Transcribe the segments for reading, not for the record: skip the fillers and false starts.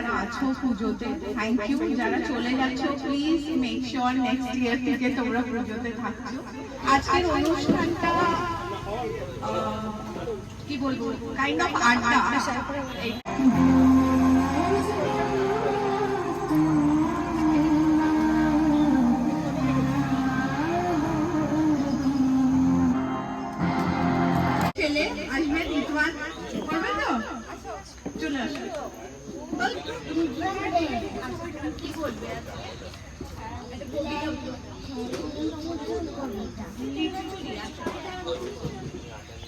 যারা আছো পুজোতে, থ্যাংক ইউ। যারা চলে যাচ্ছ please make sure next year থেকে তোমরা পুজোতে থাকছো। আজকের অনুষ্ঠানটা কি বলবো, কাইন্ড অফ আড্ডা। ছেলে আসবে ঋতুয়ান, করবে তো? চলে আসো। কি বলবে?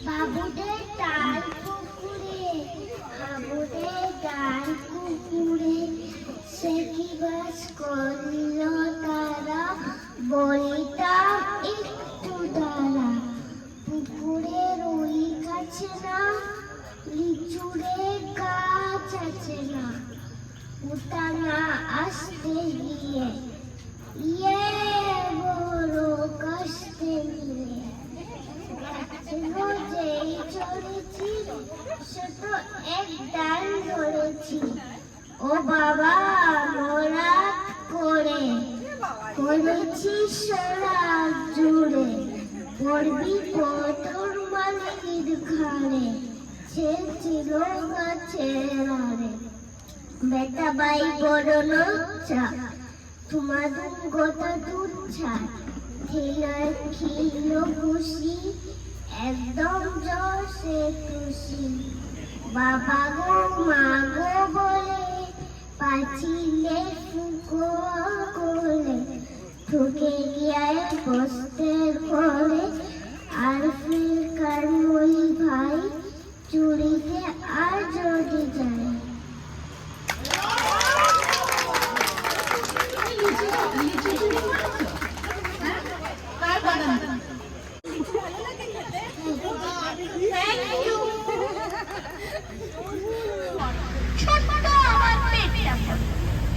বাবুদের ডাল পুকুরে, বাবুদের ডাল পুকুরে, সে কি বাস করল তারা, বলিতাম একটু দাঁড়া। পুকুরের ওই কাছে না, লিচুরে গাছ আছে না, ওটা না আসতে গিয়ে ইয়ে বড় কষ্টে নিয়ে যেই চলেছি সে তো এক ডাল ধরেছি। ও বাবা মরাত করে করেছি সারা জুড়ে, পড়বি পতর মালির ঘাড়ে, সে ছিল গাছের আড়ে। বেটা বাই বড় লজ্জা, তোমাদের গোটা দুধ ছাড়, ঠেলার খিল খুশি, একদম জসে খুশি। বাবা গো মা গো বলে পাচিলে ফুকো কোলে, ঠুকে গিয়ায় বস্তের ঘরে, আর ফিরকার মই ভাই চুরিতে আর যদি যায়।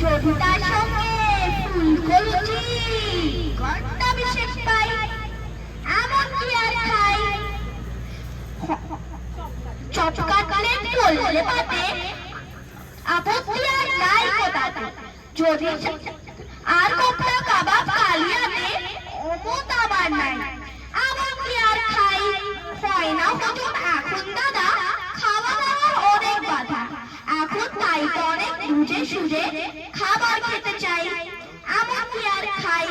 জটিতার সঙ্গে ফুল করেছি, ঘন্টা বিশেষ পাই, এমন কি আর খাই। চপ কাটলেট করলে পাতে, আপত্তি আর নাই কোথাতে। যদি আর কোপড়া কাবাব কালিয়াতে, অমত আমার নাই, এমন কি আর খাই। হয় না হুজুর এখন দাদা, খাওয়া দাওয়ার অনেক বাধা, এখন তাই তো অনেক বুঝে সুঝে খাবার খেতে চাই, এমন কি আর খাই।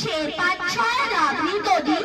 সে ৫-৬ রাবড়ি দধি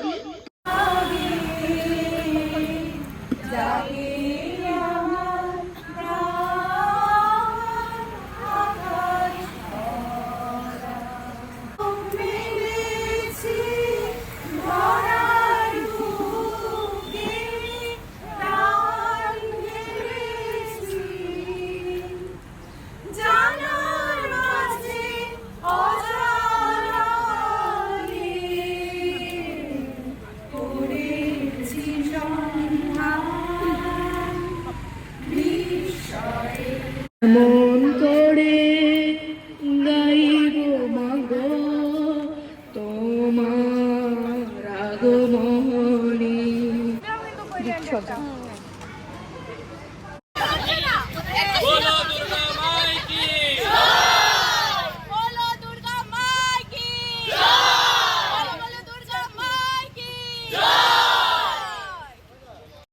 নমো